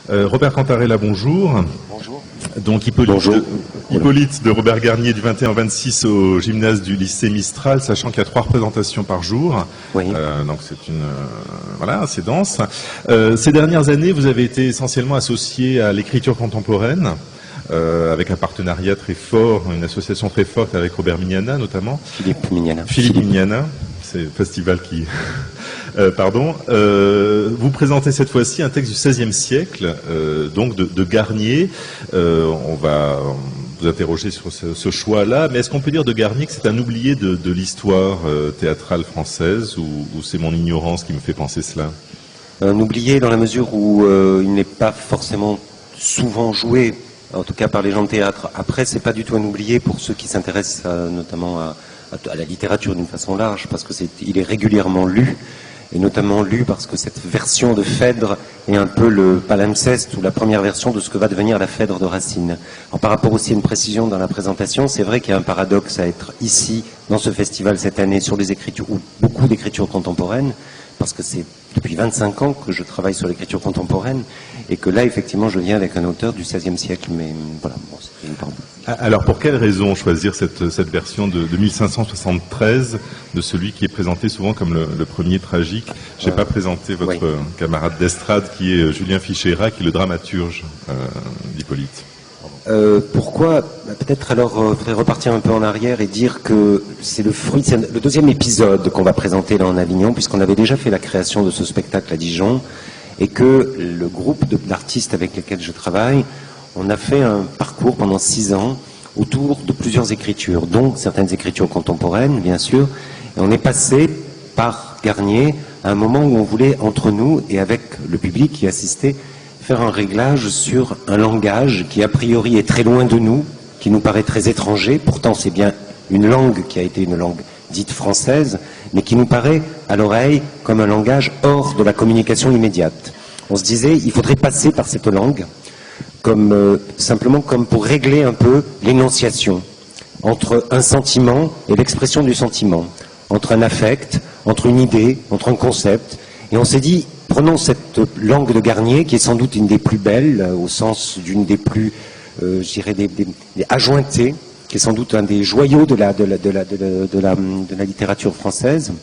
Robert Cantarella, bonjour. Bonjour. Donc Hippolyte de Robert Garnier du 21 au 26 au gymnase du lycée Mistral, sachant qu'il y a 3 représentations par jour. Oui. Donc c'est voilà, assez dense. Ces dernières années, vous avez été essentiellement associé à l'écriture contemporaine, avec un partenariat très fort, une association très forte avec Robert Mignana notamment. Philippe Mignana. Philippe Mignana, c'est le festival qui... vous présentez cette fois-ci un texte du XVIe siècle, donc de Garnier. On va vous interroger sur ce choix-là, mais est-ce qu'on peut dire de Garnier que c'est un oublié de l'histoire théâtrale française, ou c'est mon ignorance qui me fait penser cela? Un oublié dans la mesure où il n'est pas forcément souvent joué, en tout cas par les gens de théâtre. Après, c'est pas du tout un oublié pour ceux qui s'intéressent notamment à la littérature d'une façon large, parce que il est régulièrement lu. Et notamment lu parce que cette version de Phèdre est un peu le palimpseste ou la première version de ce que va devenir la Phèdre de Racine. Alors, par rapport aussi à une précision dans la présentation, c'est vrai qu'il y a un paradoxe à être ici, dans ce festival cette année, sur les écritures, ou beaucoup d'écritures contemporaines, parce que c'est depuis 25 ans que je travaille sur l'écriture contemporaine, et que là, effectivement, je viens avec un auteur du XVIe siècle, mais voilà, bon, c'était une parenthèse. Alors, pour quelle raison choisir cette version de 1573 de celui qui est présenté souvent comme le premier tragique? Je n'ai pas présenté votre camarade d'estrade, qui est Julien Fichera, qui est le dramaturge d'Hippolyte. Pourquoi? Peut-être alors, il faudrait repartir un peu en arrière et dire que c'est le fruit, c'est le deuxième épisode qu'on va présenter là en Avignon, puisqu'on avait déjà fait la création de ce spectacle à Dijon, et que le groupe d'artistes avec lesquels je travaille, on a fait un parcours pendant 6 ans autour de plusieurs écritures, dont certaines écritures contemporaines, bien sûr, et on est passé par Garnier à un moment où on voulait, entre nous et avec le public qui assistait, faire un réglage sur un langage qui a priori est très loin de nous, qui nous paraît très étranger, pourtant c'est bien une langue qui a été une langue dite française, mais qui nous paraît à l'oreille comme un langage hors de la communication immédiate. On se disait, il faudrait passer par cette langue, simplement comme pour régler un peu l'énonciation entre un sentiment et l'expression du sentiment, entre un affect, entre une idée, entre un concept, et on s'est dit, prenons cette langue de Garnier, qui est sans doute une des plus belles, au sens d'une des plus, je dirais, des ajointées, qui est sans doute un des joyaux de la littérature française.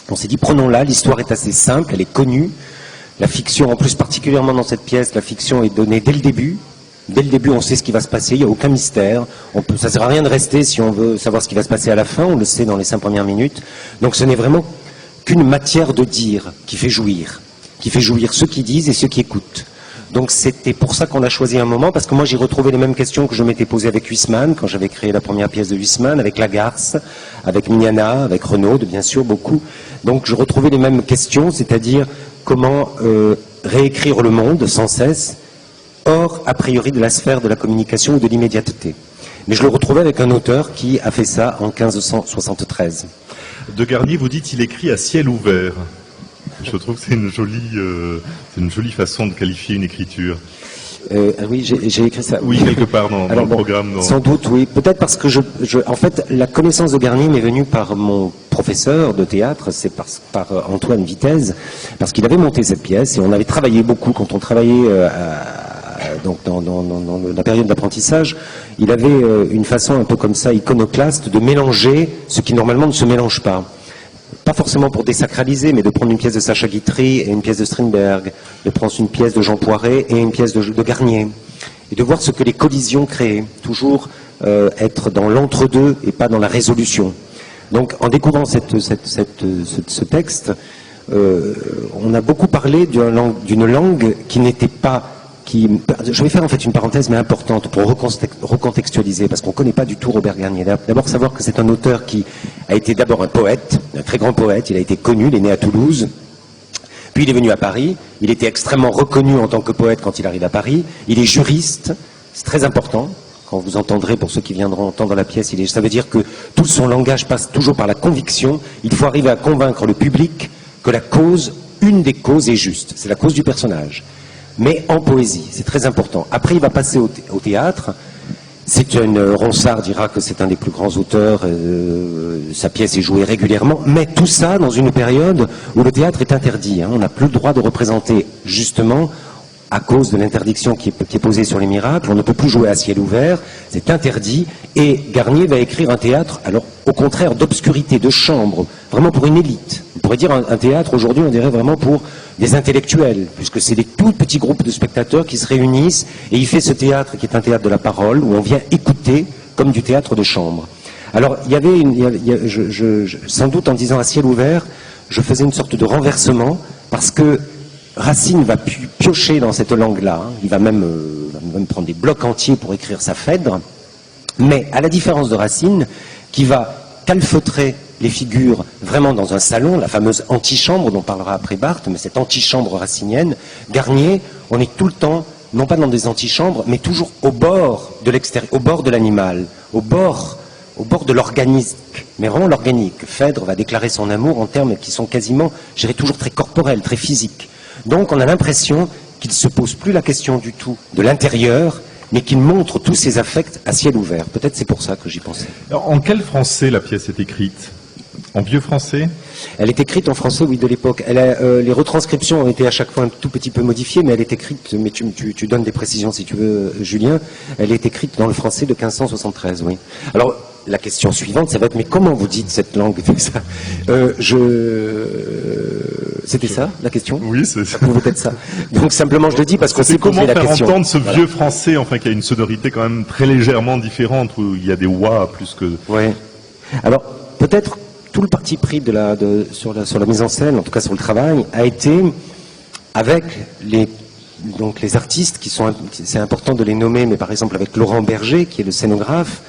On s'est dit, prenons-la, l'histoire est assez simple, elle est connue. La fiction, en plus particulièrement dans cette pièce, la fiction est donnée dès le début. Dès le début, on sait ce qui va se passer, il n'y a aucun mystère. Ça ne sert à rien de rester si on veut savoir ce qui va se passer à la fin, on le sait dans les 5 premières minutes. Donc ce n'est vraiment qu'une matière de dire qui fait jouir ceux qui disent et ceux qui écoutent. Donc c'était pour ça qu'on a choisi un moment, parce que moi j'ai retrouvé les mêmes questions que je m'étais posées avec Huysmans, quand j'avais créé la première pièce de Huysmans, avec Lagarce, avec Mignana, avec Renaud, bien sûr, beaucoup. Donc je retrouvais les mêmes questions, c'est-à-dire comment réécrire le monde sans cesse, hors a priori de la sphère de la communication ou de l'immédiateté. Mais je le retrouvais avec un auteur qui a fait ça en 1573. De Garnier, vous dites il écrit à ciel ouvert. Je trouve que c'est une jolie façon de qualifier une écriture. Oui, j'ai écrit ça. Oui, quelque part dans le programme. Sans doute, oui. Peut-être parce que en fait, la connaissance de Garnier m'est venue par mon professeur de théâtre, c'est par Antoine Vitesse, parce qu'il avait monté cette pièce et on avait travaillé beaucoup quand on travaillait donc dans la période d'apprentissage. Il avait une façon un peu comme ça, iconoclaste, de mélanger ce qui normalement ne se mélange pas. Pas forcément pour désacraliser, mais de prendre une pièce de Sacha Guitry et une pièce de Strindberg, de prendre une pièce de Jean Poiret et une pièce de Garnier, et de voir ce que les collisions créaient, toujours être dans l'entre-deux et pas dans la résolution. Donc en découvrant ce texte, on a beaucoup parlé d'une langue qui n'était pas... Je vais faire en fait une parenthèse mais importante pour recontextualiser, parce qu'on ne connaît pas du tout Robert Garnier. D'abord savoir que c'est un auteur qui a été d'abord un poète, un très grand poète, il a été connu, il est né à Toulouse, puis il est venu à Paris, il était extrêmement reconnu en tant que poète quand il arrive à Paris, il est juriste, c'est très important, quand vous entendrez, pour ceux qui viendront entendre la pièce, ça veut dire que tout son langage passe toujours par la conviction, il faut arriver à convaincre le public que la cause, une des causes est juste, c'est la cause du personnage. Mais en poésie, c'est très important. Après, il va passer au théâtre. Ronsard dira que c'est un des plus grands auteurs, sa pièce est jouée régulièrement, mais tout ça dans une période où le théâtre est interdit. On n'a plus le droit de représenter, justement, à cause de l'interdiction qui est posée sur les miracles. On ne peut plus jouer à ciel ouvert, c'est interdit. Et Garnier va écrire un théâtre, alors au contraire, d'obscurité, de chambre, vraiment pour une élite. On pourrait dire un théâtre, aujourd'hui, on dirait vraiment pour des intellectuels, puisque c'est des tout petits groupes de spectateurs qui se réunissent, et il fait ce théâtre qui est un théâtre de la parole, où on vient écouter comme du théâtre de chambre. Alors, il y avait, sans doute en disant à ciel ouvert, je faisais une sorte de renversement, parce que Racine va piocher dans cette langue-là, hein. Il va même prendre des blocs entiers pour écrire sa Phèdre, mais à la différence de Racine, qui va calfeutrer les figures vraiment dans un salon, la fameuse antichambre dont parlera après Barthes, mais cette antichambre racinienne, Garnier, on est tout le temps, non pas dans des antichambres, mais toujours au bord de l'extérieur, au bord de l'animal, au bord de l'organique, mais vraiment l'organique. Phèdre va déclarer son amour en termes qui sont quasiment, je dirais, toujours très corporels, très physiques. Donc on a l'impression qu'il ne se pose plus la question du tout de l'intérieur, mais qu'il montre tous ses affects à ciel ouvert. Peut-être c'est pour ça que j'y pensais. Alors, en quel français la pièce est écrite? En vieux français? Elle est écrite en français, oui, de l'époque. Les retranscriptions ont été à chaque fois un tout petit peu modifiées, mais elle est écrite, mais tu donnes des précisions si tu veux, Julien, elle est écrite dans le français de 1573, oui. Alors, la question suivante, ça va être, mais comment vous dites cette langue? Ça C'était ça, la question? Oui, c'est ça. Peut être ça. Donc, simplement, je le dis parce qu'on s'est posé la question. Comment faire entendre ce vieux français, enfin, qui a une sonorité quand même très légèrement différente, où il y a des ouah plus que... Oui. Alors, peut-être, tout le parti pris sur la mise en scène, en tout cas sur le travail, a été avec les artistes qui sont, c'est important de les nommer, mais par exemple avec Laurent Berger, qui est le scénographe,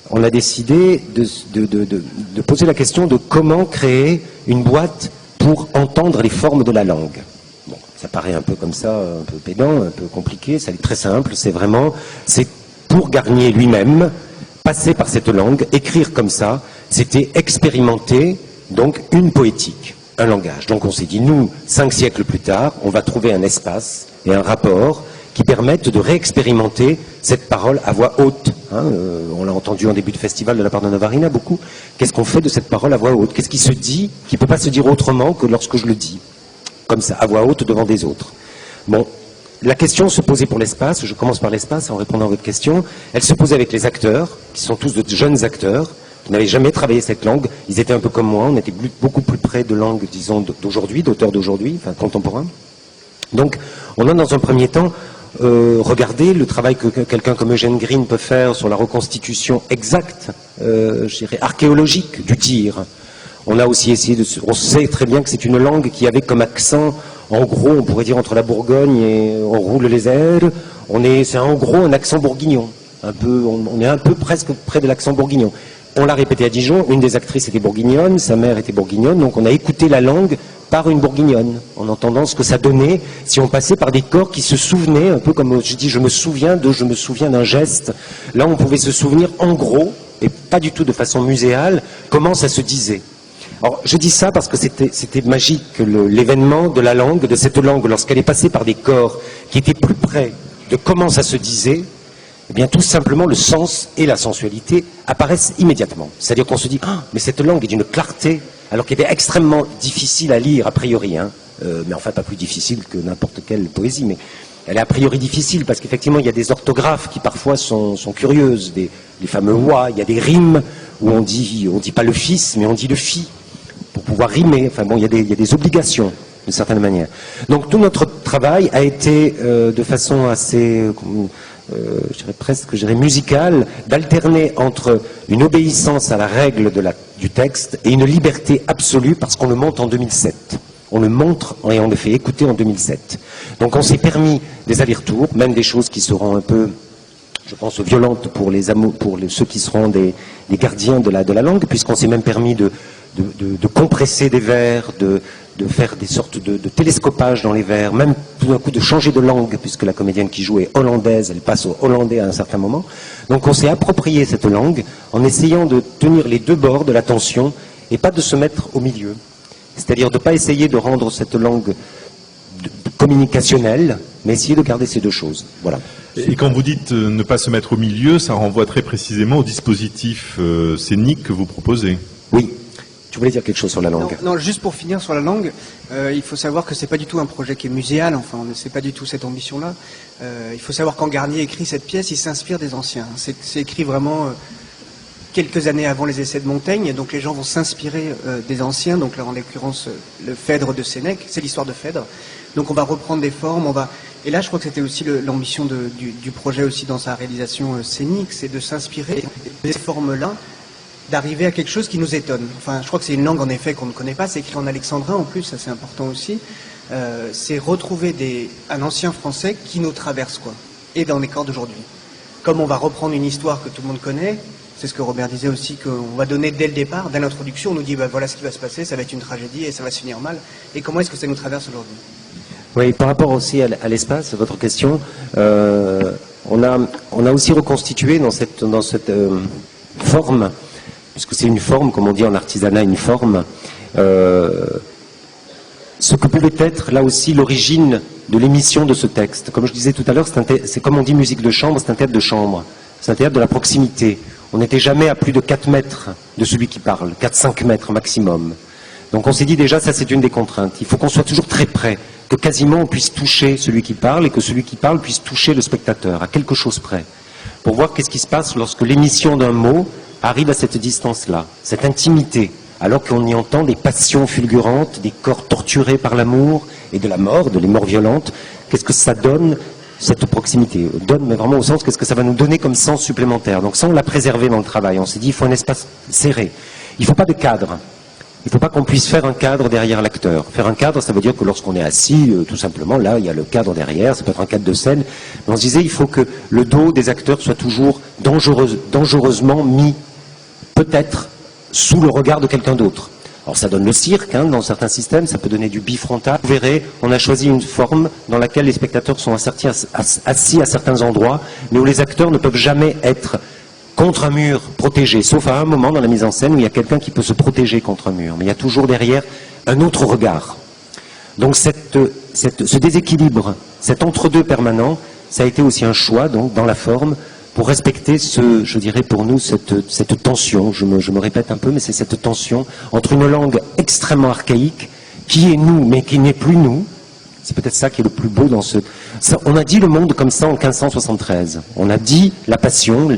on a décidé de poser la question de comment créer une boîte pour entendre les formes de la langue. Bon, ça paraît un peu comme ça, un peu pédant, un peu compliqué, ça est très simple, c'est pour Garnier lui-même, passer par cette langue, écrire comme ça, c'était expérimenter donc une poétique, un langage. Donc on s'est dit, nous, 5 siècles plus tard, on va trouver un espace et un rapport qui permettent de réexpérimenter cette parole à voix haute. Hein, on l'a entendu en début de festival de la part de Navarina beaucoup. Qu'est-ce qu'on fait de cette parole à voix haute? Qu'est-ce qui se dit, qui ne peut pas se dire autrement que lorsque je le dis, comme ça, à voix haute devant des autres? Bon. La question se posait pour l'espace, je commence par l'espace en répondant à votre question, elle se posait avec les acteurs, qui sont tous de jeunes acteurs, qui n'avaient jamais travaillé cette langue, ils étaient un peu comme moi, on était beaucoup plus près de langue, disons, d'aujourd'hui, d'auteurs d'aujourd'hui, enfin contemporains. Donc, on a dans un premier temps regardé le travail que quelqu'un comme Eugène Green peut faire sur la reconstitution exacte, je dirais, archéologique du dire. On a aussi essayé on sait très bien que c'est une langue qui avait comme accent, en gros, on pourrait dire entre la Bourgogne et on roule les airs, c'est en gros un accent bourguignon. On est un peu presque près de l'accent bourguignon. On l'a répété à Dijon, une des actrices était bourguignonne, sa mère était bourguignonne, donc on a écouté la langue par une bourguignonne, en entendant ce que ça donnait si on passait par des corps qui se souvenaient, un peu comme je dis, je me souviens d'un geste. Là, on pouvait se souvenir en gros, et pas du tout de façon muséale, comment ça se disait. Alors, je dis ça parce que c'était magique, l'événement de la langue, de cette langue, lorsqu'elle est passée par des corps qui étaient plus près de comment ça se disait, eh bien, tout simplement, le sens et la sensualité apparaissent immédiatement. C'est-à-dire qu'on se dit, ah, mais cette langue est d'une clarté, alors qu'elle est extrêmement difficile à lire, a priori, hein. Mais enfin, pas plus difficile que n'importe quelle poésie, mais elle est a priori difficile, parce qu'effectivement, il y a des orthographes qui parfois sont curieuses, les fameux « wa », il y a des rimes où on dit pas le fils, mais on dit le fi, pour pouvoir rimer. Enfin bon, il y a des obligations, d'une certaine manière. Donc tout notre travail a été de façon assez, je dirais presque, musicale, d'alterner entre une obéissance à la règle du texte et une liberté absolue, parce qu'on le monte en 2007. On le montre et on le fait écouter en 2007. Donc on s'est permis des allers-retours, même des choses qui seront un peu, je pense, violentes pour ceux qui seront des gardiens de la langue, puisqu'on s'est même permis de compresser des vers, de faire des sortes de télescopage dans les vers, même tout d'un coup de changer de langue, puisque la comédienne qui joue est hollandaise, elle passe au hollandais à un certain moment. Donc on s'est approprié cette langue en essayant de tenir les deux bords de la tension et pas de se mettre au milieu. C'est-à-dire de ne pas essayer de rendre cette langue communicationnelle, mais essayer de garder ces deux choses. Voilà. Et quand vous dites ne pas se mettre au milieu, ça renvoie très précisément au dispositif scénique que vous proposez. Oui. Tu voulais dire quelque chose sur la langue? Non, juste pour finir sur la langue, il faut savoir que c'est pas du tout un projet qui est muséal, enfin, c'est pas du tout cette ambition-là. Il faut savoir quand Garnier écrit cette pièce, il s'inspire des anciens. C'est écrit vraiment quelques années avant les essais de Montaigne, donc les gens vont s'inspirer des anciens, donc là en l'occurrence le Phèdre de Sénèque, c'est l'histoire de Phèdre. Donc on va reprendre des formes, et là je crois que c'était aussi l'ambition du projet aussi dans sa réalisation scénique, c'est de s'inspirer des formes-là, d'arriver à quelque chose qui nous étonne. Enfin, je crois que c'est une langue en effet qu'on ne connaît pas, c'est écrit en alexandrin en plus, ça c'est important aussi. C'est retrouver un ancien français qui nous traverse, quoi, et dans les corps d'aujourd'hui. Comme on va reprendre une histoire que tout le monde connaît, c'est ce que Robert disait aussi, qu'on va donner dès le départ, dès l'introduction, on nous dit voilà ce qui va se passer, ça va être une tragédie et ça va se finir mal. Et comment est-ce que ça nous traverse aujourd'hui? Oui, par rapport aussi à l'espace, votre question, on a aussi reconstitué dans cette forme, puisque c'est une forme, comme on dit en artisanat, une forme, ce que pouvait être là aussi l'origine de l'émission de ce texte. Comme je disais tout à l'heure, c'est comme on dit musique de chambre, c'est un théâtre de chambre, c'est un théâtre de la proximité. On n'était jamais à plus de 4 mètres de celui qui parle, 4-5 mètres maximum. Donc on s'est dit déjà, ça c'est une des contraintes. Il faut qu'on soit toujours très près, que quasiment on puisse toucher celui qui parle et que celui qui parle puisse toucher le spectateur, à quelque chose près, pour voir qu'est-ce qui se passe lorsque l'émission d'un mot arrive à cette distance-là, cette intimité, alors qu'on y entend des passions fulgurantes, des corps torturés par l'amour et de la mort, de les morts violentes. Qu'est-ce que ça donne, cette proximité? Donne, mais vraiment au sens, qu'est-ce que ça va nous donner comme sens supplémentaire? Donc ça, on l'a préservé dans le travail. On s'est dit, il faut un espace serré. Il ne faut pas de cadre. Il ne faut pas qu'on puisse faire un cadre derrière l'acteur. Faire un cadre, ça veut dire que lorsqu'on est assis, tout simplement, là, il y a le cadre derrière, ça peut être un cadre de scène. Mais on se disait, il faut que le dos des acteurs soit toujours dangereusement mis, peut-être, sous le regard de quelqu'un d'autre. Alors ça donne le cirque, hein, dans certains systèmes, ça peut donner du bifrontal. Vous verrez, on a choisi une forme dans laquelle les spectateurs sont assis à certains endroits, mais où les acteurs ne peuvent jamais être contre un mur protégé, sauf à un moment dans la mise en scène où il y a quelqu'un qui peut se protéger contre un mur. Mais il y a toujours derrière un autre regard. Donc ce déséquilibre, cet entre-deux permanent, ça a été aussi un choix donc, dans la forme, pour respecter je dirais pour nous, cette tension, je me répète un peu, mais c'est cette tension entre une langue extrêmement archaïque, qui est nous, mais qui n'est plus nous. C'est peut-être ça qui est le plus beau dans on a dit le monde comme ça en 1573. On a dit la passion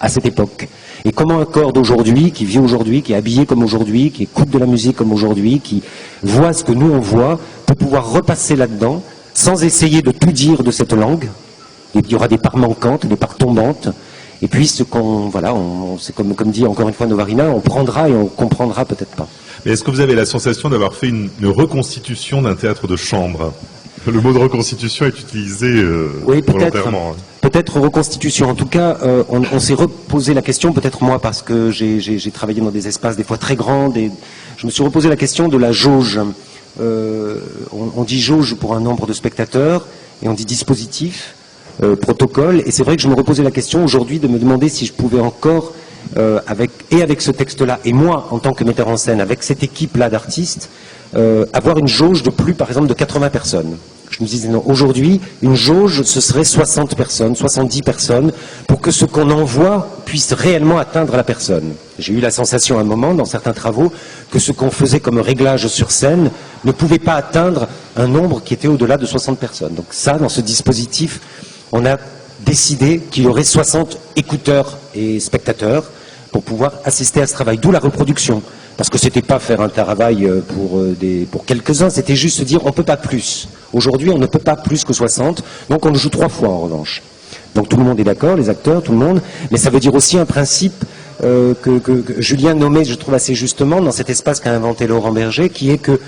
à cette époque. Et comment un corps d'aujourd'hui, qui vit aujourd'hui, qui est habillé comme aujourd'hui, qui écoute de la musique comme aujourd'hui, qui voit ce que nous on voit, peut pouvoir repasser là-dedans, sans essayer de tout dire de cette langue. Il y aura des parts manquantes, des parts tombantes, et puis c'est comme dit encore une fois Novarina, on prendra et on comprendra peut-être pas. Mais est-ce que vous avez la sensation d'avoir fait une reconstitution d'un théâtre de chambre? Le mot de reconstitution est utilisé oui, volontairement. Peut-être reconstitution. En tout cas, on s'est reposé la question, peut-être moi, parce que j'ai travaillé dans des espaces des fois très grands, je me suis reposé la question de la jauge. On dit jauge pour un nombre de spectateurs, et on dit dispositif. Protocole, et c'est vrai que je me reposais la question aujourd'hui de me demander si je pouvais encore, avec ce texte-là, et moi, en tant que metteur en scène, avec cette équipe-là d'artistes, avoir une jauge de plus, par exemple, de 80 personnes. Je me disais, non, aujourd'hui, une jauge, ce serait 60 personnes, 70 personnes, pour que ce qu'on envoie puisse réellement atteindre la personne. J'ai eu la sensation à un moment, dans certains travaux, que ce qu'on faisait comme réglage sur scène ne pouvait pas atteindre un nombre qui était au-delà de 60 personnes. Donc ça, dans ce dispositif, on a décidé qu'il y aurait 60 écouteurs et spectateurs pour pouvoir assister à ce travail, d'où la reproduction. Parce que c'était pas faire un travail pour quelques-uns, c'était juste se dire on ne peut pas plus. Aujourd'hui, on ne peut pas plus que 60, donc on le joue 3 fois en revanche. Donc tout le monde est d'accord, les acteurs, tout le monde, mais ça veut dire aussi un principe que Julien nommait, je trouve assez justement, dans cet espace qu'a inventé Laurent Berger, qui est que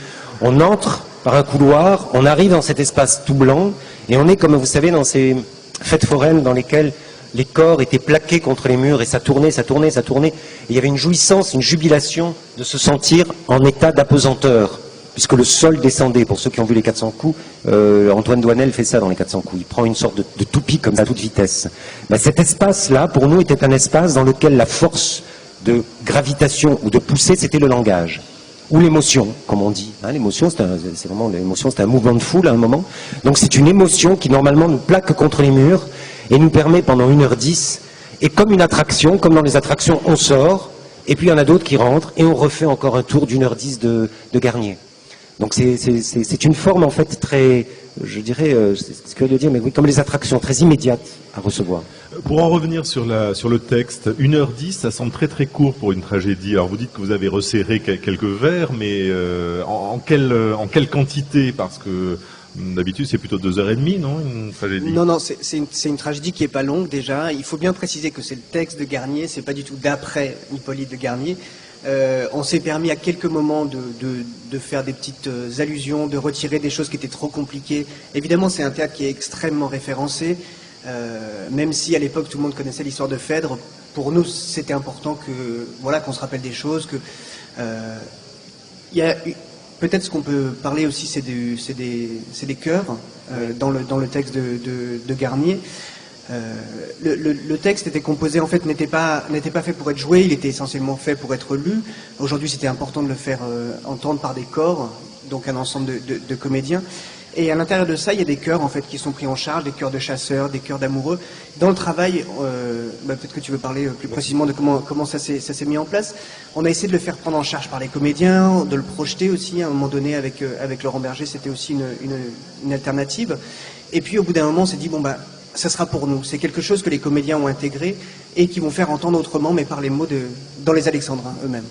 on entre par un couloir, on arrive dans cet espace tout blanc, et on est, comme vous savez, dans ces fêtes foraines dans lesquelles les corps étaient plaqués contre les murs, et ça tournait, ça tournait, ça tournait. Et il y avait une jouissance, une jubilation de se sentir en état d'apesanteur, puisque le sol descendait. Pour ceux qui ont vu les 400 coups, Antoine Doinel fait ça dans les 400 coups. Il prend une sorte de toupie comme ça, à toute vitesse. Ben, cet espace-là, pour nous, était un espace dans lequel la force de gravitation ou de poussée, c'était le langage. Ou l'émotion, comme on dit. Hein, l'émotion, c'est vraiment l'émotion, c'est un mouvement de foule à un moment. Donc c'est une émotion qui normalement nous plaque contre les murs et nous permet pendant 1h10, et comme une attraction, comme dans les attractions, on sort, Et puis il y en a d'autres qui rentrent et on refait encore un tour d'1h10 de Garnier. Donc c'est une forme en fait très, je dirais, c'est ce que je veux dire, mais oui, comme les attractions, très immédiates à recevoir. Pour en revenir sur le texte, 1h10, ça semble très très court pour une tragédie. Alors vous dites que vous avez resserré quelques vers, mais en quelle quantité? Parce que d'habitude c'est plutôt 2h30, non, une tragédie? Non, c'est une tragédie qui est pas longue déjà. Il faut bien préciser que c'est le texte de Garnier, c'est pas du tout d'après Hippolyte de Garnier. On s'est permis à quelques moments de faire des petites allusions, de retirer des choses qui étaient trop compliquées. Évidemment, c'est un théâtre qui est extrêmement référencé. Même si à l'époque tout le monde connaissait l'histoire de Phèdre, pour nous c'était important qu'on se rappelle des choses. Peut-être ce qu'on peut parler aussi, c'est des chœurs dans le texte de Garnier. Le texte était composé, en fait, n'était pas fait pour être joué, il était essentiellement fait pour être lu. Aujourd'hui, c'était important de le faire entendre par des corps, donc un ensemble de comédiens. Et à l'intérieur de ça, il y a des chœurs en fait qui sont pris en charge, des chœurs de chasseurs, des chœurs d'amoureux. Dans le travail, peut-être que tu veux parler plus précisément de comment ça s'est mis en place. On a essayé de le faire prendre en charge par les comédiens, de le projeter aussi à un moment donné avec Laurent Berger, c'était aussi une alternative. Et puis au bout d'un moment, on s'est dit ça sera pour nous. C'est quelque chose que les comédiens ont intégré et qui vont faire entendre autrement, mais par les mots dans les Alexandrins eux-mêmes.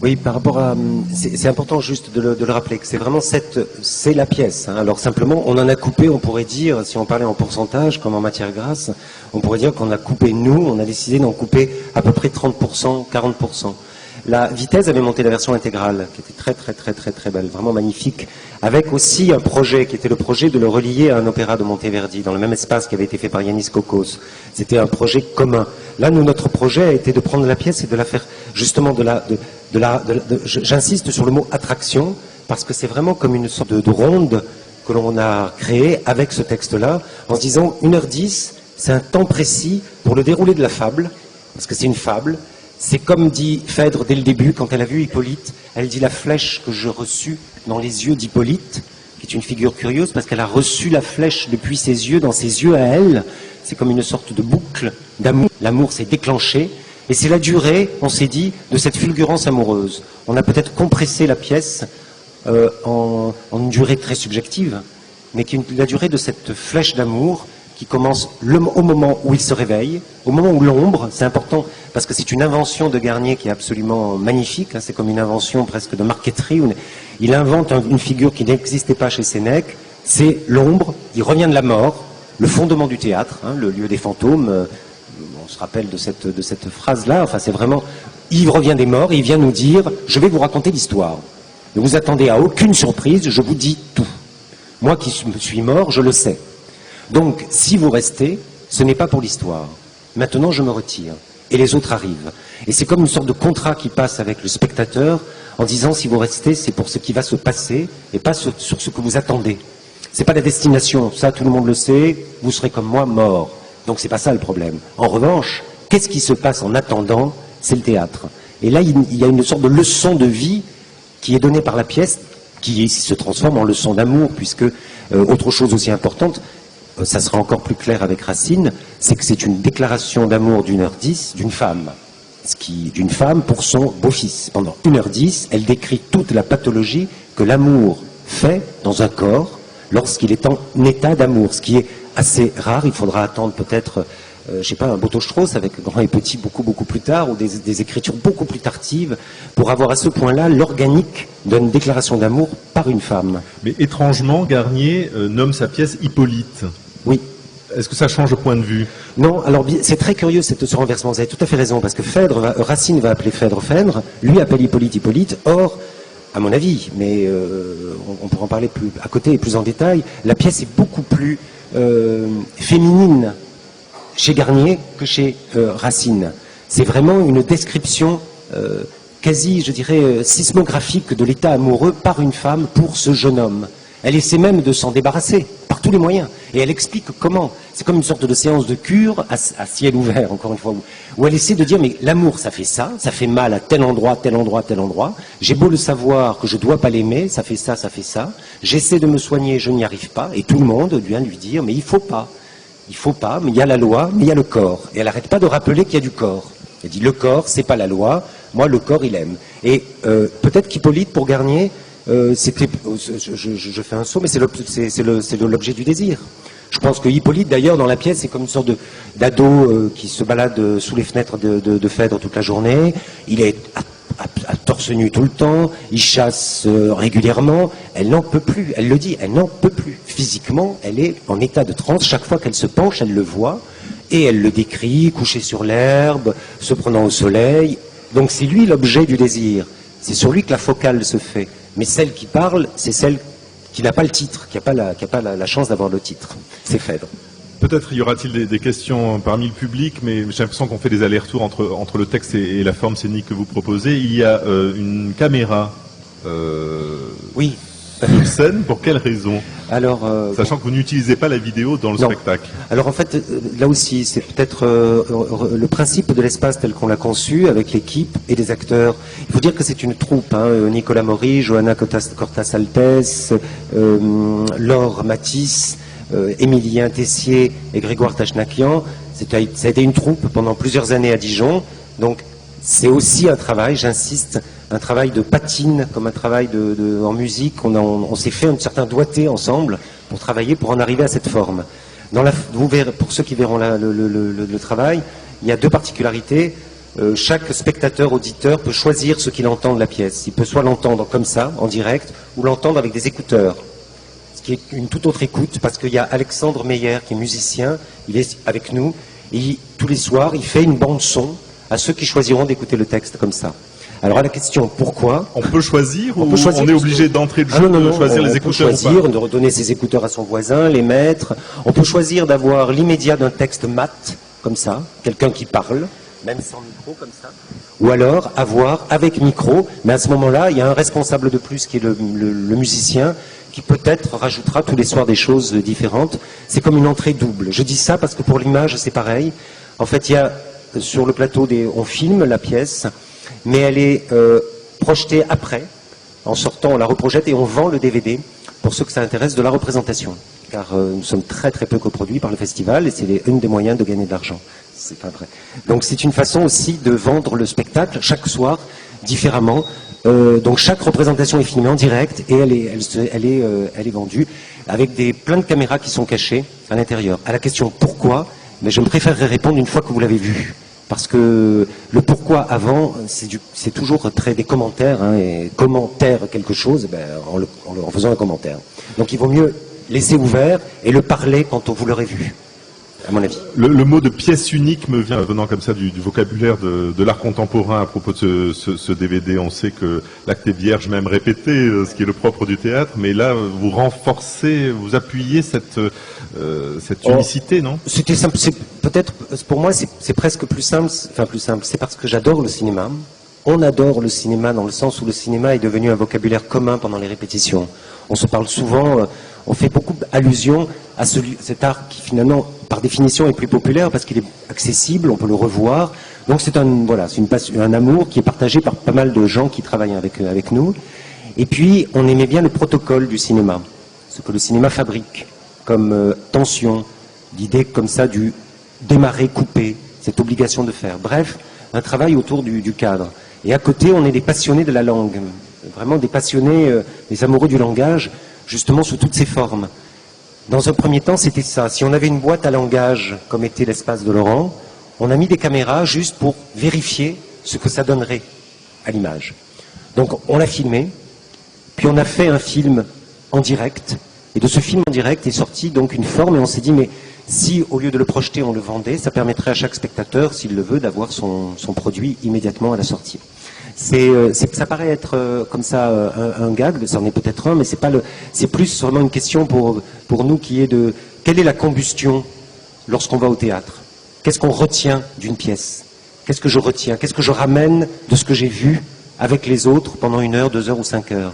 Oui, par rapport à, c'est important juste de le rappeler que c'est vraiment c'est la pièce. Hein. Alors simplement, on en a coupé, on pourrait dire, si on parlait en pourcentage, comme en matière grasse, on pourrait dire qu'on a coupé on a décidé d'en couper à peu près 30%, 40%. La Vitesse avait monté la version intégrale, qui était très très très très très belle, vraiment magnifique, avec aussi un projet qui était le projet de le relier à un opéra de Monteverdi, dans le même espace qui avait été fait par Yanis Kokos. C'était un projet commun. Là, notre projet a été de prendre la pièce et de la faire justement j'insiste sur le mot attraction, parce que c'est vraiment comme une sorte de ronde que l'on a créée avec ce texte-là, en se disant 1h10, c'est un temps précis pour le déroulé de la fable, parce que c'est une fable. C'est comme dit Phèdre dès le début, quand elle a vu Hippolyte, elle dit la flèche que je reçus dans les yeux d'Hippolyte, qui est une figure curieuse, parce qu'elle a reçu la flèche depuis ses yeux, dans ses yeux à elle. C'est comme une sorte de boucle d'amour. L'amour s'est déclenché, et c'est la durée, on s'est dit, de cette fulgurance amoureuse. On a peut-être compressé la pièce en une durée très subjective, mais qui est la durée de cette flèche d'amour qui commence au moment où il se réveille, au moment où l'ombre, c'est important, parce que c'est une invention de Garnier qui est absolument magnifique, hein, c'est comme une invention presque de marqueterie, il invente une figure qui n'existait pas chez Sénèque, c'est l'ombre, il revient de la mort, le fondement du théâtre, hein, le lieu des fantômes, on se rappelle de cette phrase-là, enfin c'est vraiment, il revient des morts et il vient nous dire, je vais vous raconter l'histoire. Ne vous attendez à aucune surprise, je vous dis tout. Moi qui suis mort, je le sais. Donc, si vous restez, ce n'est pas pour l'histoire. Maintenant, je me retire. Et les autres arrivent. Et c'est comme une sorte de contrat qui passe avec le spectateur en disant, si vous restez, c'est pour ce qui va se passer et pas sur ce que vous attendez. C'est pas la destination. Ça, tout le monde le sait. Vous serez comme moi, mort. Donc, c'est pas ça le problème. En revanche, qu'est-ce qui se passe en attendant? C'est le théâtre. Et là, il y a une sorte de leçon de vie qui est donnée par la pièce, qui ici se transforme en leçon d'amour, puisque, autre chose aussi importante, ça sera encore plus clair avec Racine, c'est que c'est une déclaration d'amour d'1h10 d'une femme. D'une femme pour son beau-fils. Pendant 1h10, elle décrit toute la pathologie que l'amour fait dans un corps lorsqu'il est en état d'amour, ce qui est assez rare. Il faudra attendre peut-être, un Boto-Strauss avec Grand et Petit beaucoup plus tard, ou des écritures beaucoup plus tardives, pour avoir à ce point-là l'organique d'une déclaration d'amour par une femme. Mais étrangement, Garnier nomme sa pièce Hippolyte. Oui. Est-ce que ça change le point de vue? Non, alors c'est très curieux ce renversement, vous avez tout à fait raison, parce que Racine va appeler Phèdre, lui appelle Hippolyte. Or, à mon avis, mais on pourra en parler plus à côté et plus en détail, la pièce est beaucoup plus féminine chez Garnier que chez Racine. C'est vraiment une description quasi, je dirais, sismographique de l'état amoureux par une femme pour ce jeune homme. Elle essaie même de s'en débarrasser par tous les moyens. Et elle explique comment. C'est comme une sorte de séance de cure à ciel ouvert, encore une fois, où elle essaie de dire, mais l'amour, ça fait ça fait mal à tel endroit, tel endroit, tel endroit. J'ai beau le savoir que je ne dois pas l'aimer, ça fait ça. J'essaie de me soigner, je n'y arrive pas. Et tout le monde vient lui dire, mais il faut pas. Il faut pas, mais il y a la loi, mais il y a le corps. Et elle n'arrête pas de rappeler qu'il y a du corps. Il dit le corps, c'est pas la loi. Moi, le corps, il aime. Et peut-être qu'Hippolyte, pour Garnier, c'était, je fais un saut, mais c'est l'objet du désir. Je pense que Hippolyte, d'ailleurs, dans la pièce, c'est comme une sorte d'ado qui se balade sous les fenêtres de Phèdre toute la journée. Il est à torse nu tout le temps, il chasse régulièrement. Elle n'en peut plus, elle le dit, elle n'en peut plus. Physiquement, elle est en état de transe. Chaque fois qu'elle se penche, elle le voit. Et elle le décrit, couché sur l'herbe, se prenant au soleil. Donc c'est lui l'objet du désir. C'est sur lui que la focale se fait. Mais celle qui parle, c'est celle qui n'a pas le titre, qui n'a pas la chance d'avoir le titre. C'est Phèdre. Peut-être y aura-t-il des questions parmi le public, mais j'ai l'impression qu'on fait des allers-retours entre le texte et la forme scénique que vous proposez. Il y a une caméra oui. sur scène, pour quelle raison? Alors, sachant que vous n'utilisez pas la vidéo dans le spectacle. Alors en fait, là aussi, c'est peut-être le principe de l'espace tel qu'on l'a conçu, avec l'équipe et les acteurs. Il faut dire que c'est une troupe, Nicolas Maury, Johanna Cortas-Altès, Laure Matisse, Émilien Tessier et Grégoire Tachnakian. Ça a été une troupe pendant plusieurs années à Dijon. Donc c'est aussi un travail, j'insiste, un travail de patine, comme un travail en musique. On s'est fait un certain doigté ensemble pour travailler, pour en arriver à cette forme. Vous verrez, pour ceux qui verront le travail, il y a deux particularités. Chaque spectateur, auditeur peut choisir ce qu'il entend de la pièce. Il peut soit l'entendre comme ça, en direct, ou l'entendre avec des écouteurs. Ce qui est une toute autre écoute, parce qu'il y a Alexandre Meyer, qui est musicien, il est avec nous, et tous les soirs, il fait une bande-son à ceux qui choisiront d'écouter le texte comme ça. Alors à la question pourquoi, on peut choisir ou choisir, on est obligé d'entrée de jeu de choisir les écouteurs? On peut choisir de redonner ses écouteurs à son voisin, les mettre. On peut choisir d'avoir l'immédiat d'un texte mat, comme ça, quelqu'un qui parle, même sans micro, comme ça. Ou alors avoir avec micro, mais à ce moment-là, il y a un responsable de plus qui est le musicien, qui peut-être rajoutera tous les soirs des choses différentes. C'est comme une entrée double. Je dis ça parce que pour l'image, c'est pareil. En fait, il y a sur le plateau, on filme la pièce, mais elle est projetée après. En sortant, on la reprojette et on vend le DVD pour ceux que ça intéresse de la représentation. Car nous sommes très très peu coproduits par le festival et c'est un des moyens de gagner de l'argent. C'est pas vrai. Donc c'est une façon aussi de vendre le spectacle chaque soir différemment. Donc chaque représentation est filmée en direct et elle est vendue avec plein de caméras qui sont cachées à l'intérieur. À la question pourquoi, mais je me préférerais répondre une fois que vous l'avez vu. Parce que le pourquoi avant, c'est toujours des commentaires, et commentaire quelque chose, en faisant un commentaire. Donc il vaut mieux laisser ouvert et le parler quand vous l'aurez vu, à mon avis. Le mot de pièce unique me vient venant comme ça du vocabulaire de l'art contemporain à propos de ce DVD. On sait que l'acte est vierge, même répété, ce qui est le propre du théâtre, mais là vous renforcez, vous appuyez cette unicité, non? C'était simple, peut-être pour moi c'est presque plus simple, c'est parce que j'adore le cinéma. On adore le cinéma dans le sens où le cinéma est devenu un vocabulaire commun pendant les répétitions. On se parle souvent, on fait beaucoup d'allusions à cet art qui finalement, par définition, est plus populaire parce qu'il est accessible, on peut le revoir. Donc c'est un amour qui est partagé par pas mal de gens qui travaillent avec nous. Et puis, on aimait bien le protocole du cinéma, ce que le cinéma fabrique, comme tension, l'idée comme ça du démarrer, couper, cette obligation de faire. Bref, un travail autour du cadre. Et à côté, on est des passionnés de la langue, vraiment des passionnés, des amoureux du langage, justement sous toutes ses formes. Dans un premier temps, c'était ça. Si on avait une boîte à langage, comme était l'espace de Laurent, on a mis des caméras juste pour vérifier ce que ça donnerait à l'image. Donc on l'a filmé, puis on a fait un film en direct, et de ce film en direct est sorti donc une forme, et on s'est dit, mais si au lieu de le projeter, on le vendait, ça permettrait à chaque spectateur, s'il le veut, d'avoir son produit immédiatement à la sortie. Ça paraît être comme ça un gag, ça en est peut-être un, mais c'est plus vraiment une question pour nous qui est de quelle est la combustion lorsqu'on va au théâtre? Qu'est-ce qu'on retient d'une pièce? Qu'est-ce que je retiens? Qu'est-ce que je ramène de ce que j'ai vu avec les autres pendant 1 heure, 2 heures ou 5 heures?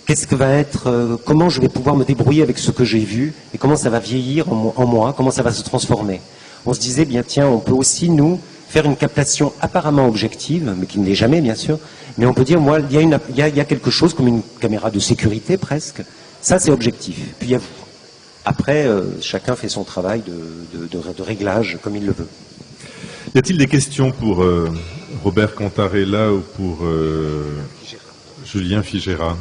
Qu'est-ce que va être, comment je vais pouvoir me débrouiller avec ce que j'ai vu et comment ça va vieillir en moi, comment ça va se transformer? On se disait, bien tiens, on peut aussi nous faire une captation apparemment objective, mais qui ne l'est jamais bien sûr, mais on peut dire, moi, il y a quelque chose comme une caméra de sécurité presque, ça c'est objectif. Puis il y a vous. Après, chacun fait son travail de réglage comme il le veut. Y a-t-il des questions pour Robert Cantarella ou pour Julien Figuera?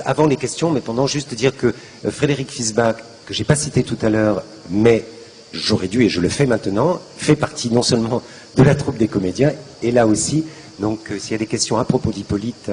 Avant les questions, mais pendant, juste dire que Frédéric Fiesbach, que j'ai pas cité tout à l'heure, mais j'aurais dû et je le fais maintenant, fait partie non seulement de la troupe des comédiens, et là aussi, donc s'il y a des questions à propos d'Hippolyte,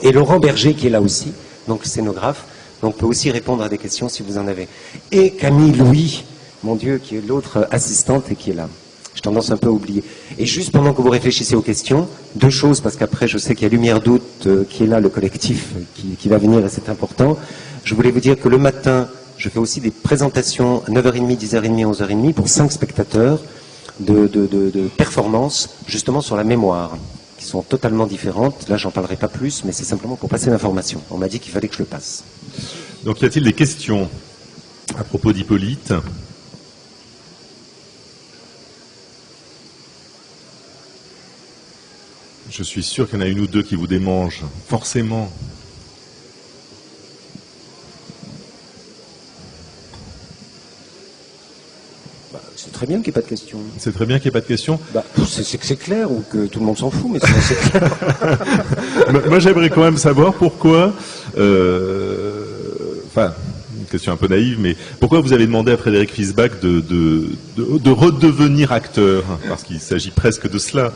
et Laurent Berger qui est là aussi, donc scénographe, donc peut aussi répondre à des questions si vous en avez. Et Camille Louis, mon Dieu, qui est l'autre assistante et qui est là. J'ai tendance un peu à oublier. Et juste pendant que vous réfléchissez aux questions, deux choses, parce qu'après je sais qu'il y a Lumière Doute qui est là, le collectif qui va venir et c'est important. Je voulais vous dire que le matin, je fais aussi des présentations à 9h30, 10h30, 11h30 pour 5 spectateurs de performances justement sur la mémoire, qui sont totalement différentes. Là, j'en parlerai pas plus, mais c'est simplement pour passer l'information. On m'a dit qu'il fallait que je le passe. Donc, y a-t-il des questions à propos d'Hippolyte? Je suis sûr qu'il y en a une ou deux qui vous démangent, forcément. C'est très bien qu'il n'y ait pas de questions. C'est très bien qu'il n'y ait pas de questions. C'est que c'est clair ou que tout le monde s'en fout, mais sinon c'est clair. Moi, j'aimerais quand même savoir pourquoi, enfin, une question un peu naïve, mais pourquoi vous avez demandé à Frédéric Fiesbach de redevenir acteur? Parce qu'il s'agit presque de cela.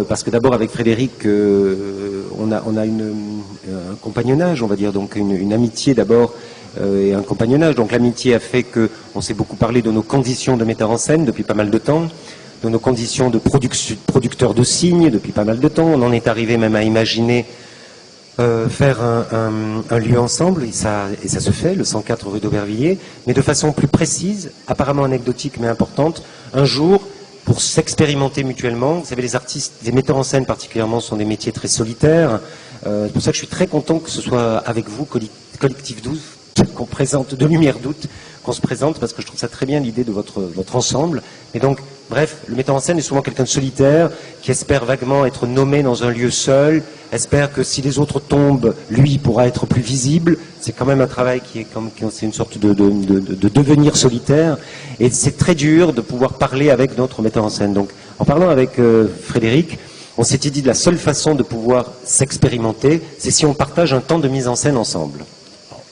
Parce que d'abord, avec Frédéric, on a un compagnonnage, on va dire, donc une amitié d'abord, et un compagnonnage. Donc l'amitié a fait qu'on s'est beaucoup parlé de nos conditions de metteur en scène depuis pas mal de temps, de nos conditions de producteur de signes depuis pas mal de temps. On en est arrivé même à imaginer faire un lieu ensemble, et ça se fait, le 104 rue d'Aubervilliers, mais de façon plus précise, apparemment anecdotique mais importante. Un jour, pour s'expérimenter mutuellement, vous savez, les artistes, les metteurs en scène particulièrement, sont des métiers très solitaires. C'est pour ça que je suis très content que ce soit avec vous, Collectif 12, qu'on présente, de Lumière Doute, qu'on se présente, parce que je trouve ça très bien l'idée de votre ensemble. Et donc, bref, le metteur en scène est souvent quelqu'un de solitaire, qui espère vaguement être nommé dans un lieu seul, espère que si les autres tombent, lui pourra être plus visible. C'est quand même un travail qui est comme, c'est une sorte de devenir solitaire. Et c'est très dur de pouvoir parler avec notre metteur en scène. Donc, en parlant avec Frédéric, on s'était dit que la seule façon de pouvoir s'expérimenter, c'est si on partage un temps de mise en scène ensemble.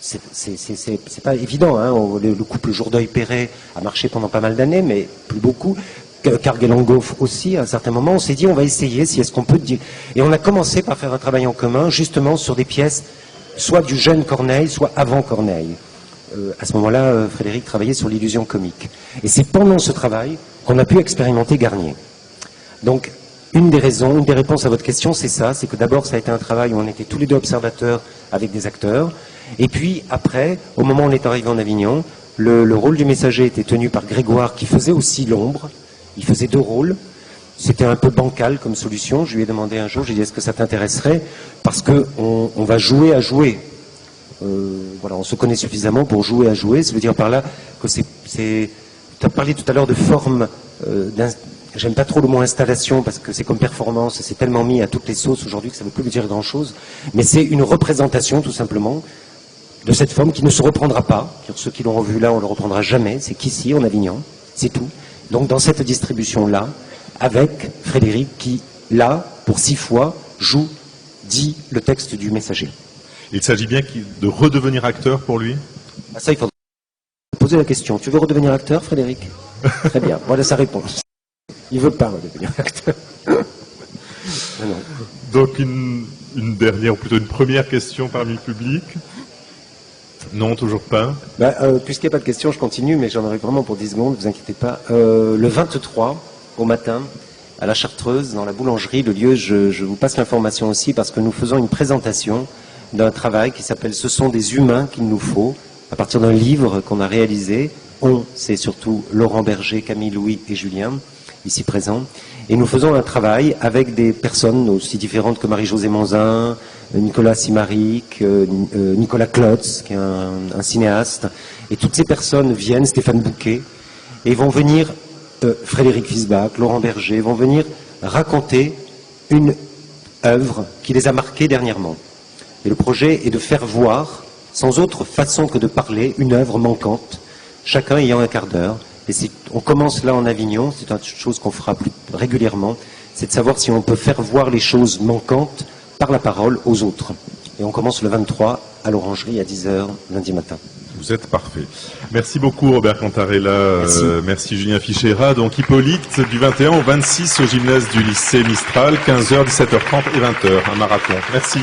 C'est pas évident, hein. Le couple Jourdeuil-Perret a marché pendant pas mal d'années, mais plus beaucoup. Kerguelen-Goff aussi, à un certain moment, on s'est dit on va essayer, si est-ce qu'on peut dire. Et on a commencé par faire un travail en commun, justement sur des pièces, soit du jeune Corneille, soit avant Corneille. À ce moment-là, Frédéric travaillait sur l'illusion comique. Et c'est pendant ce travail qu'on a pu expérimenter Garnier. Donc, une des réponses à votre question, c'est ça, c'est que d'abord, ça a été un travail où on était tous les deux observateurs avec des acteurs. Et puis, après, au moment où on est arrivé en Avignon, le rôle du messager était tenu par Grégoire, qui faisait aussi l'ombre. Il faisait 2 rôles. C'était un peu bancal comme solution. Je lui ai demandé un jour, j'ai dit, est-ce que ça t'intéresserait? Parce qu'on va jouer à jouer. Voilà, on se connaît suffisamment pour jouer à jouer. Ça veut dire par là que tu as parlé tout à l'heure de forme, j'aime pas trop le mot installation parce que c'est comme performance, c'est tellement mis à toutes les sauces aujourd'hui que ça ne veut plus dire grand-chose. Mais c'est une représentation tout simplement de cette forme qui ne se reprendra pas. Ceux qui l'ont revu là, on ne le reprendra jamais. C'est qu'ici, en Avignon, c'est tout. Donc dans cette distribution-là, avec Frédéric qui, là, pour 6 fois, dit le texte du messager. Il s'agit bien de redevenir acteur pour lui? Ça, il faudra poser la question. Tu veux redevenir acteur, Frédéric? Très bien, voilà sa réponse. Il ne veut pas redevenir acteur. Non. Donc une dernière, ou plutôt une première question parmi le public? Non, toujours pas. Puisqu'il n'y a pas de questions, je continue, mais j'en aurai vraiment pour 10 secondes, ne vous inquiétez pas. Le 23, au matin, à la Chartreuse, dans la boulangerie, le lieu, je vous passe l'information aussi, parce que nous faisons une présentation d'un travail qui s'appelle « Ce sont des humains qu'il nous faut », à partir d'un livre qu'on a réalisé. C'est surtout Laurent Berger, Camille Louis et Julien, ici présents. Et nous faisons un travail avec des personnes aussi différentes que Marie-Josée Monzin, Nicolas Simaric, Nicolas Klotz, qui est un cinéaste. Et toutes ces personnes viennent, Stéphane Bouquet, et vont venir, Frédéric Fiesbach, Laurent Berger, vont venir raconter une œuvre qui les a marqués dernièrement. Et le projet est de faire voir, sans autre façon que de parler, une œuvre manquante, chacun ayant un quart d'heure. Et on commence là en Avignon, c'est une chose qu'on fera plus régulièrement, c'est de savoir si on peut faire voir les choses manquantes par la parole aux autres. Et on commence le 23 à l'Orangerie à 10h lundi matin. Vous êtes parfait. Merci beaucoup Robert Cantarella, merci Julien Fichera. Donc Hippolyte, du 21 au 26 au gymnase du lycée Mistral, 15h, 17h30 et 20h, un marathon. Merci.